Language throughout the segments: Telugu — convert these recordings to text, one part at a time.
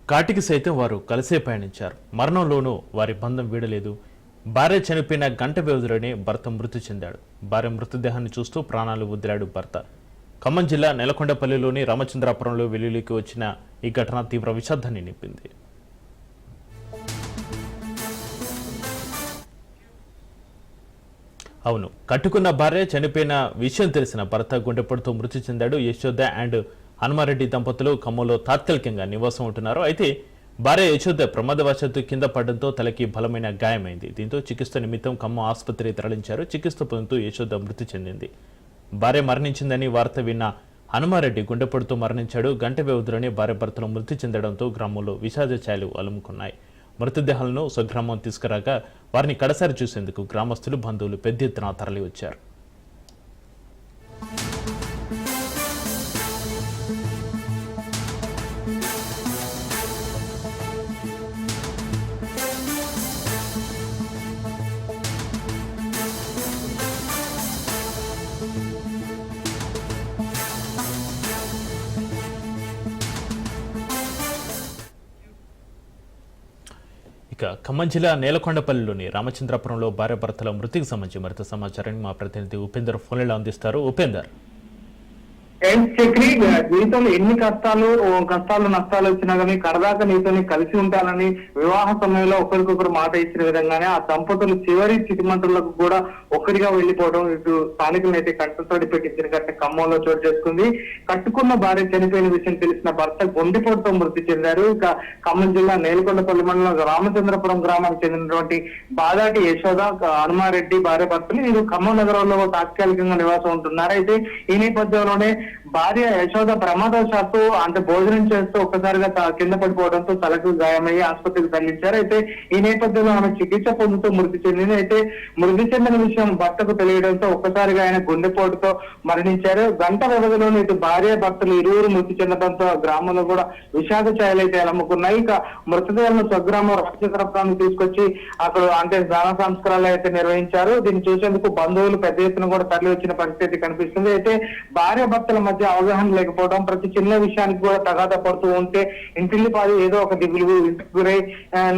కాటికి సైతం వారు కలిసే పయనించారు. మరణంలోనూ వారి బంధం వీడలేదు. భార్య చనిపోయిన గంట వ్యవధిలోనే భర్త మృతి చెందాడు. భార్య మృతదేహాన్ని చూస్తూ ప్రాణాలు వదిలాడు భర్త. ఖమ్మం జిల్లా నెలకొండపల్లిలోని రామచంద్రాపురంలో వెలుగులోకి వచ్చిన ఈ ఘటన తీవ్ర విషాదాన్ని నింపింది. అవును, కట్టుకున్న భార్య చనిపోయిన విషయం తెలిసిన భర్త గుండెపోటుతో మృతి చెందాడు. యశోద అండ్ హనుమారెడ్డి దంపతులు ఖమ్మంలో తాత్కాలికంగా నివాసం ఉంటున్నారు. అయితే భార్య యశోద ప్రమాదవశాత్తు కింద పడడంతో తలకి బలమైన గాయమైంది. దీంతో చికిత్స నిమిత్తం ఖమ్మం ఆసుపత్రికి తరలించారు. చికిత్స పొందుతూ యశోద మృతి చెందింది. భార్య మరణించిందని వార్త విన్న హనుమారెడ్డి గుండెపోటుతో మరణించాడు. గంట వ్యవధిలోనే భార్య భర్తలు మృతి చెందడంతో గ్రామంలో విషాద ఛాయలు అలుముకున్నాయి. మృతదేహాలను స్వగ్రామం తీసుకురాగా వారిని కడసారి చూసేందుకు గ్రామస్తులు, బంధువులు పెద్ద ఎత్తున తరలి వచ్చారు. ఇక ఖమ్మం జిల్లా నేలకొండపల్లిలోని రామచంద్రాపురంలో భార్య భర్తల మృతికి సంబంధించి మరింత సమాచారాన్ని మా ప్రతినిధి ఉపేందర్ ఫోన్లో అందిస్తారు. ఉపేందర్, చక్రి, నీతో ఎన్ని కష్టాలు నష్టాలు వచ్చినా కానీ కడదాకా నీతో కలిసి ఉంటానని వివాహ సమయంలో ఒకరికొకరు మాట ఇచ్చిన విధంగానే ఆ దంపతులు చివరి చితిమంటలకు కూడా ఒక్కరిగా వెళ్లిపోవడం ఇటు స్థానికులను అయితే కంటతోడి పెట్టించిన ఘటన ఖమ్మంలో చోటు చేసుకుంది. కట్టుకున్న భార్య చనిపోయిన విషయం తెలిసిన భర్త గుండెపోటుతో మృతి చెందారు. ఇక ఖమ్మం జిల్లా నేలకొండపల్లి మండలం రామచంద్రపురం గ్రామానికి చెందినటువంటి బాదాటి యశోద, హనుమారెడ్డి భార్య భర్తలు వీరు ఖమ్మం నగరంలో తాత్కాలికంగా నివాసం ఉంటున్నారు. అయితే ఈ నేపథ్యంలోనే భార్య యశోద ప్రమాదవశాత్తు అంటే భోజనం చేస్తూ ఒక్కసారిగా కింద పడిపోవడంతో తలకు గాయమయ్యి ఆసుపత్రికి తరలించారు. అయితే ఈ నేపథ్యంలో ఆమె చికిత్స పొందుతూ మృతి చెందింది. అయితే మృతి చెందిన విషయం భర్తకు తెలియడంతో ఒక్కసారిగా ఆయన గుండెపోటుతో మరణించారు. గంట వ్యవధిలోనే ఇటు భార్య భర్తలు ఇరువురు మృతి చెందడంతో గ్రామంలో కూడా విషాద ఛాయలు అయితే అలముకున్నాయి. ఇక మృతదేహాలను స్వగ్రామం రామచంద్రపురాన్ని తీసుకొచ్చి అక్కడ అంటే దాన సంస్కారాలు అయితే నిర్వహించారు. దీన్ని చూసేందుకు బంధువులు పెద్ద ఎత్తున కూడా తరలి వచ్చిన పరిస్థితి కనిపిస్తుంది. అయితే భార్య భర్తల మధ్య అవగాహన లేకపోవడం, ప్రతి చిన్న విషయానికి కూడా తగాదా పడుతూ ఉంటే ఇంటిల్లి పాది ఏదో ఒక దిగులు ఇంటికి గురై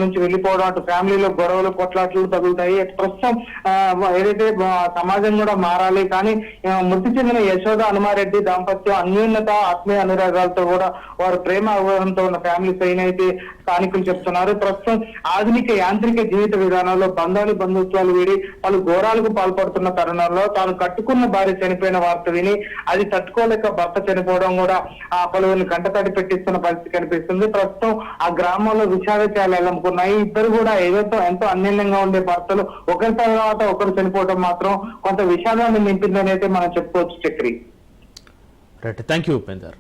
నుంచి వెళ్లిపోవడం, అటు ఫ్యామిలీలో గొడవలు కొట్లాట్లు తగులుతాయి. ప్రస్తుతం ఏదైతే సమాజం కూడా మారాలి, కానీ మృతి చెందిన యశోద హనుమారెడ్డి దాంపత్యం అన్యోన్యత ఆత్మీయ అనురాగాలతో కూడా వారు ప్రేమ అవగాహనతో ఉన్న ఫ్యామిలీస్ అయినైతే స్థానికులు చెప్తున్నారు. ప్రస్తుతం ఆధునిక యాంత్రిక జీవిత విధానంలో బంధుత్వాలు వీడి పలు ఘోరాలకు పాల్పడుతున్న తరుణంలో తాను కట్టుకున్న భార్య చనిపోయిన వార్త విని అది తట్టుకోలేక భర్త చనిపోవడం కూడా ఆ పలువురిని కంటతడి పెట్టిస్తున్న పరిస్థితి కనిపిస్తుంది. ప్రస్తుతం ఆ గ్రామంలో విషాద ఛాయలు అలముకున్నాయి. ఇద్దరు కూడా ఎంతో అన్యోన్యంగా ఉండే భర్తలు ఒకరి తర్వాత ఒకరు చనిపోవడం మాత్రం కొంత విషాదాన్ని నింపిందని అయితే మనం చెప్పుకోవచ్చు. Chakri, right, thank you Upender.